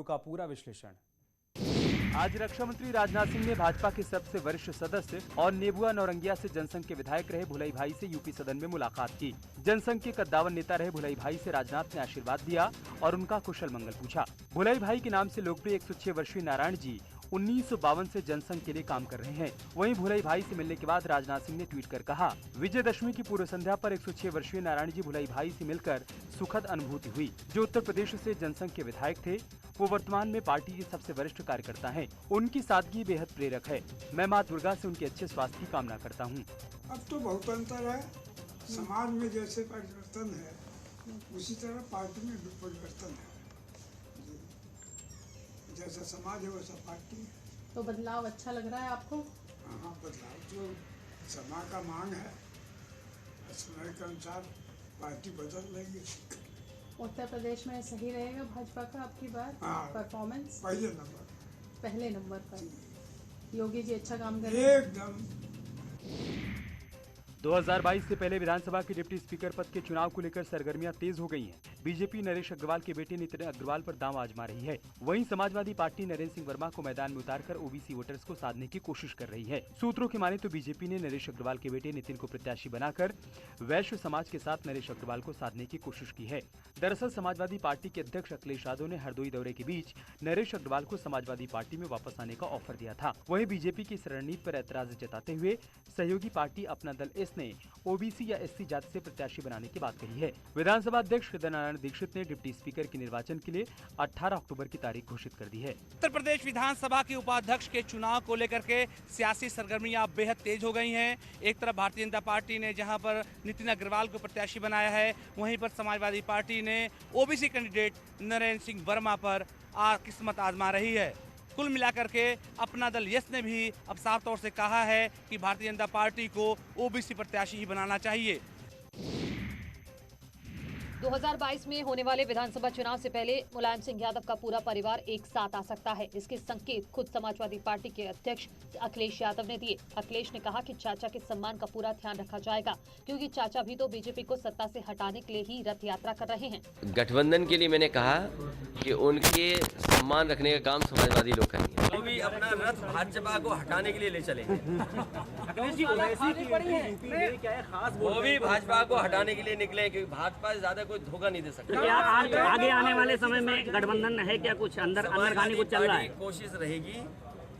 का पूरा विश्लेषण। आज रक्षा मंत्री राजनाथ सिंह ने भाजपा के सबसे वरिष्ठ सदस्य और नेबुआ नौरंगिया से जनसंघ के विधायक रहे भुलई भाई से यूपी सदन में मुलाकात की। जनसंघ के कद्दावर नेता रहे भुलई भाई से राजनाथ ने आशीर्वाद दिया और उनका कुशल मंगल पूछा। भुलई भाई के नाम से लोकप्रिय 106 वर्षीय नारायण जी 1952 से जनसंघ के लिए काम कर रहे हैं। वहीं भुलई भाई से मिलने के बाद राजनाथ सिंह ने ट्वीट कर कहा, विजयदशमी की पूर्व संध्या पर 106 वर्षीय नारायण जी भुलई भाई से मिलकर सुखद अनुभूति हुई। जो उत्तर प्रदेश से जनसंघ के विधायक थे, वो वर्तमान में पार्टी के सबसे वरिष्ठ कार्यकर्ता हैं। उनकी सादगी बेहद प्रेरक है। मैं माँ दुर्गा से उनके अच्छे स्वास्थ्य की कामना करता हूँ। अब तो बहुत अंतर है। समाज में जैसे परिवर्तन है उसी तरह पार्टी में भी परिवर्तन है। जैसा समाज है वैसा पार्टी है। तो बदलाव अच्छा लग रहा है आपको? हाँ, बदलाव जो समय का मांग है, समय के अनुसार पार्टी बदल रही है। उत्तर प्रदेश में सही रहेगा भाजपा का आपकी बार? परफॉर्मेंस पहले नंबर पर योगी जी अच्छा काम कर रहे हैं एकदम। 2022 से पहले विधानसभा के डिप्टी स्पीकर पद के चुनाव को लेकर सरगर्मियां तेज हो गई हैं। बीजेपी नरेश अग्रवाल के बेटे नितिन अग्रवाल पर दांव आजमा रही है। वहीं समाजवादी पार्टी नरेंद्र सिंह वर्मा को मैदान में उतारकर ओबीसी वोटर्स को साधने की कोशिश कर रही है। सूत्रों की माने तो बीजेपी ने नरेश अग्रवाल के बेटे नितिन को प्रत्याशी बनाकर वैश्य समाज के साथ नरेश अग्रवाल को साधने की कोशिश की है। दरअसल समाजवादी पार्टी के अध्यक्ष अखिलेश यादव ने हरदोई दौरे के बीच नरेश अग्रवाल को समाजवादी पार्टी में वापस आने का ऑफर दिया था। वहीं बीजेपी की इस रणनीति पर ऐतराज जताते हुए सहयोगी पार्टी अपना दल एस ने ओबीसी या एससी जाति से प्रत्याशी बनाने की बात कही है। विधानसभा अध्यक्ष हृदय नारायण दीक्षित ने डिप्टी स्पीकर के निर्वाचन के लिए 18 अक्टूबर की तारीख घोषित कर दी है। उत्तर प्रदेश विधानसभा के उपाध्यक्ष के चुनाव को लेकर के सियासी सरगर्मियां बेहद तेज हो गई हैं। एक तरफ भारतीय जनता पार्टी ने जहां पर नितिन अग्रवाल को प्रत्याशी बनाया है, वहीं पर समाजवादी पार्टी ने ओबीसी कैंडिडेट नरेंद्र सिंह वर्मा पर किस्मत आजमा रही है। कुल मिलाकर के अपना दल यस ने भी अब साफ तौर से कहा है कि भारतीय जनता पार्टी को ओबीसी प्रत्याशी ही बनाना चाहिए। 2022 में होने वाले विधानसभा चुनाव से पहले मुलायम सिंह यादव का पूरा परिवार एक साथ आ सकता है। इसके संकेत खुद समाजवादी पार्टी के अध्यक्ष अखिलेश यादव ने दिए। अखिलेश ने कहा कि चाचा के सम्मान का पूरा ध्यान रखा जाएगा, क्योंकि चाचा भी तो बीजेपी को सत्ता से हटाने के लिए ही रथ यात्रा कर रहे हैं। गठबंधन के लिए मैंने कहा कि उनके सम्मान रखने का काम समाजवादी लोग करेंगे। वो भी अपना रथ भाजपा को हटाने के लिए ले चलेंगे। वो भी भाजपा को हटाने के लिए निकले, क्योंकि भाजपा से ज्यादा कोई धोखा नहीं दे सकता। क्या आगे आने वाले समय में गठबंधन है क्या? कुछ अंदर खाने को चल रहा है? कोशिश रहेगी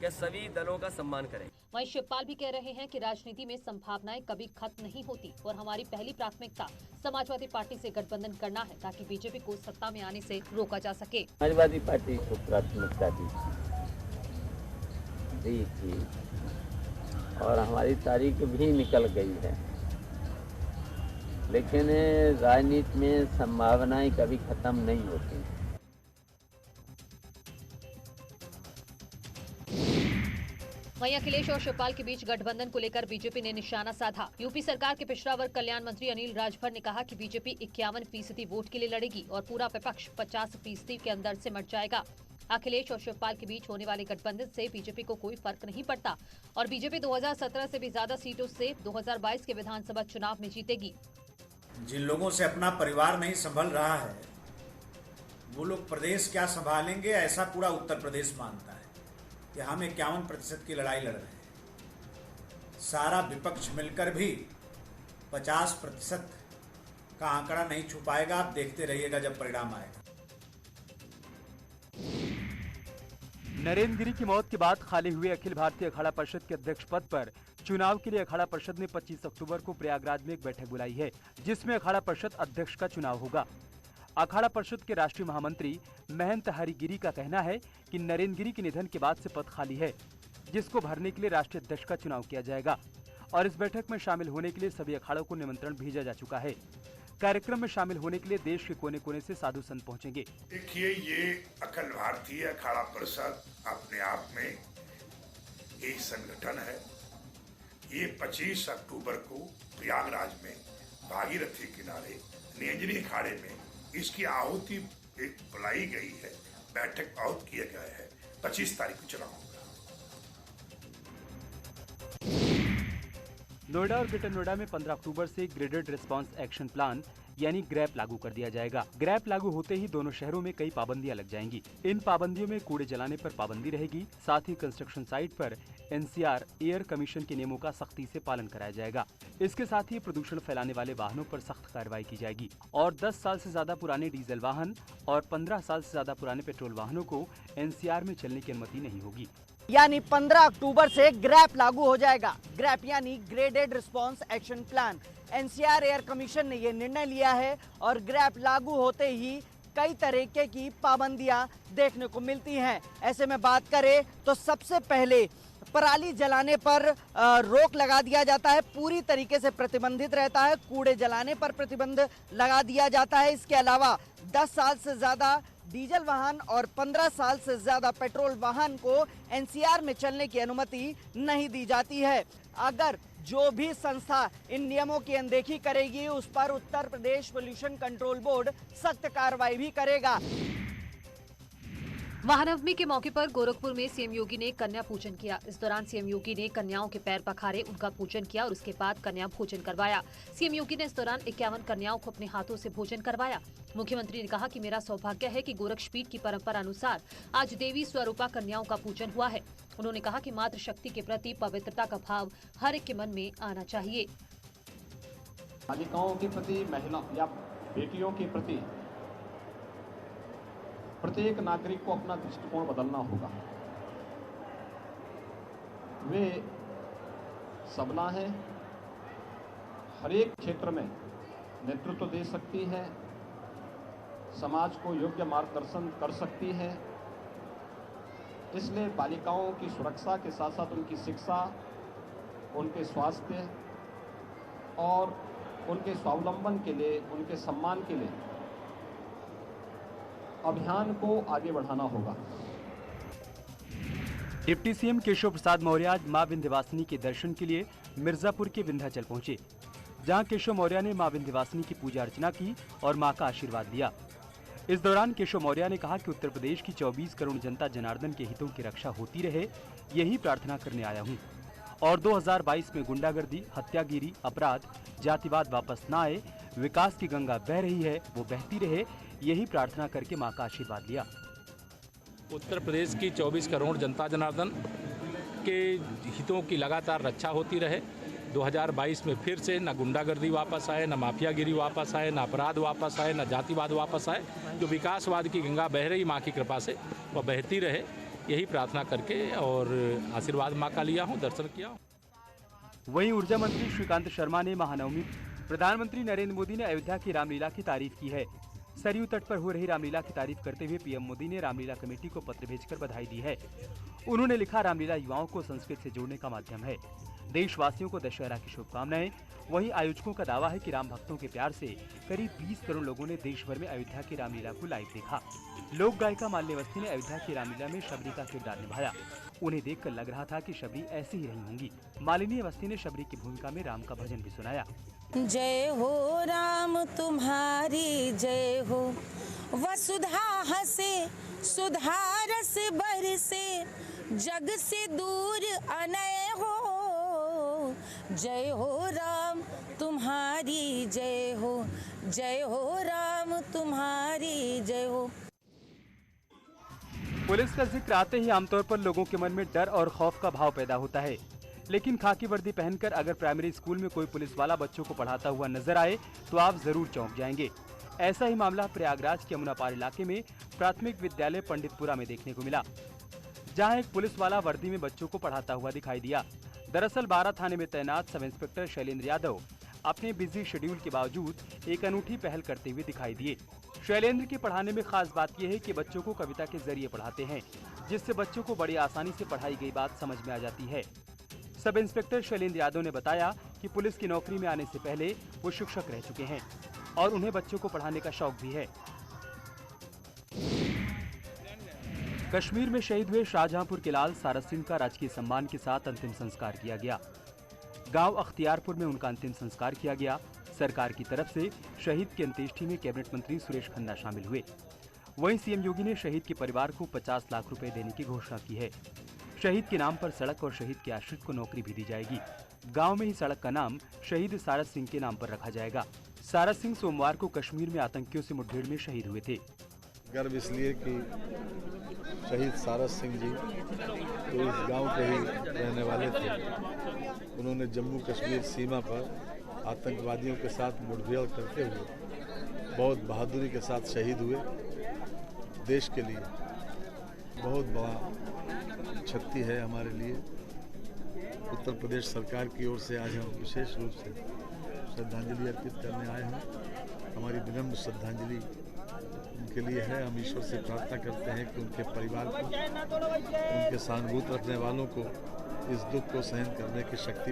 कि सभी दलों का सम्मान करें। वहीं शिवपाल भी कह रहे हैं कि राजनीति में संभावनाएं कभी खत्म नहीं होती और हमारी पहली प्राथमिकता समाजवादी पार्टी से गठबंधन करना है, ताकि बीजेपी को सत्ता में आने से रोका जा सके। समाजवादी पार्टी को प्राथमिकता दी थी और हमारी तारीख भी निकल गई है, लेकिन राजनीति में संभावनाएं कभी खत्म नहीं होती। वहीं अखिलेश और शिवपाल के बीच गठबंधन को लेकर बीजेपी ने निशाना साधा। यूपी सरकार के पिछड़ा वर्ग कल्याण मंत्री अनिल राजभर ने कहा कि बीजेपी 51% वोट के लिए लड़ेगी और पूरा विपक्ष 50% के अंदर सिमट जाएगा। अखिलेश और शिवपाल के बीच होने वाले गठबंधन से बीजेपी को कोई फर्क नहीं पड़ता और बीजेपी 2017 से भी ज्यादा सीटों से 2022 के विधानसभा चुनाव में जीतेगी। जिन लोगों से अपना परिवार नहीं संभल रहा है, वो लोग प्रदेश क्या संभालेंगे, ऐसा पूरा उत्तर प्रदेश मानता है कि हम 51% की लड़ाई लड़ रहे हैं। सारा विपक्ष मिलकर भी 50% का आंकड़ा नहीं छू पाएगा। आप देखते रहिएगा जब परिणाम आएगा। नरेंद्र गिरी की मौत के बाद खाली हुए अखिल भारतीय अखाड़ा परिषद के अध्यक्ष पद पर चुनाव के लिए अखाड़ा परिषद ने 25 अक्टूबर को प्रयागराज में एक बैठक बुलाई है, जिसमें अखाड़ा परिषद अध्यक्ष का चुनाव होगा। अखाड़ा परिषद के राष्ट्रीय महामंत्री महंत हरिगिरी का कहना है कि नरेंद्र गिरी के निधन के बाद से पद खाली है, जिसको भरने के लिए राष्ट्रीय अध्यक्ष का चुनाव किया जाएगा और इस बैठक में शामिल होने के लिए सभी अखाड़ों को निमंत्रण भेजा जा चुका है। कार्यक्रम में शामिल होने के लिए देश के कोने कोने से साधु संत पहुंचेंगे। देखिए, ये अखिल भारतीय अखाड़ा परिषद अपने आप में एक संगठन है। ये 25 अक्टूबर को प्रयागराज में भागीरथी किनारे नेंजरी अखाड़े में इसकी आहुति बुलाई गई है, बैठक आहुत किया गया है। 25 तारीख को चुनाव होगा। नोएडा और ग्रेटर नोएडा में 15 अक्टूबर से ग्रेडेड रिस्पांस एक्शन प्लान यानी ग्रैप लागू कर दिया जाएगा। ग्रैप लागू होते ही दोनों शहरों में कई पाबंदियां लग जाएंगी। इन पाबंदियों में कूड़े जलाने पर पाबंदी रहेगी। साथ ही कंस्ट्रक्शन साइट पर NCR एयर कमीशन के नियमों का सख्ती से पालन कराया जाएगा। इसके साथ ही प्रदूषण फैलाने वाले वाहनों पर सख्त कार्रवाई की जाएगी और 10 साल से ज्यादा पुराने डीजल वाहन और 15 साल से ज्यादा पुराने पेट्रोल वाहनों को NCR में चलने की अनुमति नहीं होगी। यानी 15 अक्टूबर से ग्रैप लागू हो जाएगा। ग्रैप यानी graded response action plan. NCR air commission ने ये निर्णय लिया है और ग्रैप लागू होते ही कई तरीके की पाबंदियां देखने को मिलती हैं। ऐसे में बात करें तो सबसे पहले पराली जलाने पर रोक लगा दिया जाता है, पूरी तरीके से प्रतिबंधित रहता है। कूड़े जलाने पर प्रतिबंध लगा दिया जाता है। इसके अलावा 10 साल से ज्यादा डीजल वाहन और 15 साल से ज्यादा पेट्रोल वाहन को NCR में चलने की अनुमति नहीं दी जाती है। अगर जो भी संस्था इन नियमों की अनदेखी करेगी उस पर Uttar Pradesh pollution control board सख्त कार्रवाई भी करेगा। महानवमी के मौके पर गोरखपुर में सीएम योगी ने कन्या पूजन किया। इस दौरान सीएम योगी ने कन्याओं के पैर पखारे, उनका पूजन किया और उसके बाद कन्या भोजन करवाया। सीएम योगी ने इस दौरान 51 कन्याओं को अपने हाथों से भोजन करवाया। मुख्यमंत्री ने कहा कि मेरा सौभाग्य है कि गोरक्षपीठ की परंपरा अनुसार आज देवी स्वरूपा कन्याओं का पूजन हुआ है। उन्होंने कहा कि मातृशक्ति के प्रति पवित्रता का भाव हर एक के मन में आना चाहिए। बालिकाओं के प्रति, महिला या बेटियों के प्रति प्रत्येक नागरिक को अपना दृष्टिकोण बदलना होगा। वे सबला हैं, हर एक क्षेत्र में नेतृत्व दे सकती है, समाज को योग्य मार्गदर्शन कर सकती है। इसलिए बालिकाओं की सुरक्षा के साथ साथ उनकी शिक्षा, उनके स्वास्थ्य और उनके स्वावलंबन के लिए, उनके सम्मान के लिए अभियान को आगे बढ़ाना होगा। डिप्टी सीएम केशव प्रसाद मौर्य आज मां विंध्यवासिनी के दर्शन के लिए मिर्जापुर के विंध्याचल पहुंचे, जहां केशव मौर्य ने मां विंध्यवासिनी की पूजा अर्चना की और मां का आशीर्वाद लिया। इस दौरान केशव मौर्य ने कहा कि उत्तर प्रदेश की 24 करोड़ जनता जनार्दन के हितों की रक्षा होती रहे, यही प्रार्थना करने आया हूं और 2022 में गुंडागर्दी, हत्यागिरी, अपराध, जातिवाद वापस न आए, विकास की गंगा बह रही है वो बहती रहे, यही प्रार्थना करके मां का आशीर्वाद लिया। उत्तर प्रदेश की 24 करोड़ जनता जनार्दन के हितों की लगातार रक्षा होती रहे। 2022 में फिर से न गुंडागर्दी वापस आए, न माफियागिरी वापस आए, न अपराध वापस आए, न जातिवाद वापस आए। जो विकासवाद की गंगा बह रही माँ की कृपा से वह बहती रहे, यही प्रार्थना करके और आशीर्वाद माँ का लिया हूँ, दर्शन किया हूँ। वहीं ऊर्जा मंत्री श्रीकांत शर्मा ने महानवमी प्रधानमंत्री नरेंद्र मोदी ने अयोध्या की रामलीला की तारीफ की है। सरयू तट पर हो रही रामलीला की तारीफ करते हुए पीएम मोदी ने रामलीला कमेटी को पत्र भेजकर बधाई दी है। उन्होंने लिखा, रामलीला युवाओं को संस्कृत से जोड़ने का माध्यम है। देशवासियों को दशहरा की शुभकामनाएं। वहीं आयोजकों का दावा है कि राम भक्तों के प्यार से करीब 20 करोड़ लोगों ने देश भर में अयोध्या की रामलीला को लाइव देखा। लोक गायिका मालिनी अवस्थी ने अयोध्या की रामलीला में शबरी का किरदार निभाया। उन्हें देखकर लग रहा था कि शबरी ऐसी ही रही होंगी। मालिनी अवस्थी ने शबरी की भूमिका में राम का भजन भी सुनाया। जय हो राम तुम्हारी जय हो, वसुधा हसे सुधा रस बरसे, जग से दूर अनय हो। जय हो राम तुम्हारी जय हो, जय हो राम तुम्हारी जय हो। पुलिस का जिक्र आते ही आमतौर पर लोगों के मन में डर और खौफ का भाव पैदा होता है, लेकिन खाकी वर्दी पहनकर अगर प्राइमरी स्कूल में कोई पुलिस वाला बच्चों को पढ़ाता हुआ नजर आए तो आप जरूर चौंक जाएंगे। ऐसा ही मामला प्रयागराज के यमुनापार इलाके में प्राथमिक विद्यालय पंडितपुरा में देखने को मिला, जहां एक पुलिस वाला वर्दी में बच्चों को पढ़ाता हुआ दिखाई दिया। दरअसल 12 थाने में तैनात सब इंस्पेक्टर शैलेंद्र यादव अपने बिजी शेड्यूल के बावजूद एक अनूठी पहल करते हुए दिखाई दिए। शैलेंद्र के पढ़ाने में खास बात यह है कि बच्चों को कविता के जरिए पढ़ाते हैं, जिससे बच्चों को बड़ी आसानी से पढ़ाई गई बात समझ में आ जाती है। सब इंस्पेक्टर शैलेंद्र यादव ने बताया कि पुलिस की नौकरी में आने से पहले वो शिक्षक रह चुके हैं और उन्हें बच्चों को पढ़ाने का शौक भी है। कश्मीर में शहीद हुए शाहजहांपुर के लाल सारस सिंह का राजकीय सम्मान के साथ अंतिम संस्कार किया गया। गांव अख्तियारपुर में उनका अंतिम संस्कार किया गया। सरकार की तरफ से शहीद की अंत्येष्टि में कैबिनेट मंत्री सुरेश खन्ना शामिल हुए। वहीं सीएम योगी ने शहीद के परिवार को 50 लाख रुपए देने की घोषणा की है। शहीद के नाम पर सड़क और शहीद के आश्रित को नौकरी भी दी जाएगी। गांव में ही सड़क का नाम शहीद सारस सिंह के नाम पर रखा जाएगा। सारस सिंह सोमवार को कश्मीर में आतंकियों से मुठभेड़ में शहीद हुए थे। गर्व इसलिए कि शहीद सारस सिंह जी तो इस गांव के ही रहने वाले थे। उन्होंने जम्मू कश्मीर सीमा पर आतंकवादियों के साथ मुठभेड़ करते हुए बहुत बहादुरी के साथ शहीद हुए। देश के लिए बहुत बड़ा क्षति है हमारे लिए। उत्तर प्रदेश सरकार की ओर से आज हम विशेष रूप से श्रद्धांजलि अर्पित करने आए हैं। हमारी विनम्र श्रद्धांजलि उनके लिए है। हम ईश्वर से प्रार्थना करते हैं कि उनके परिवार को, उनके सहानुभूति रखने वालों को इस दुख को सहन करने की शक्ति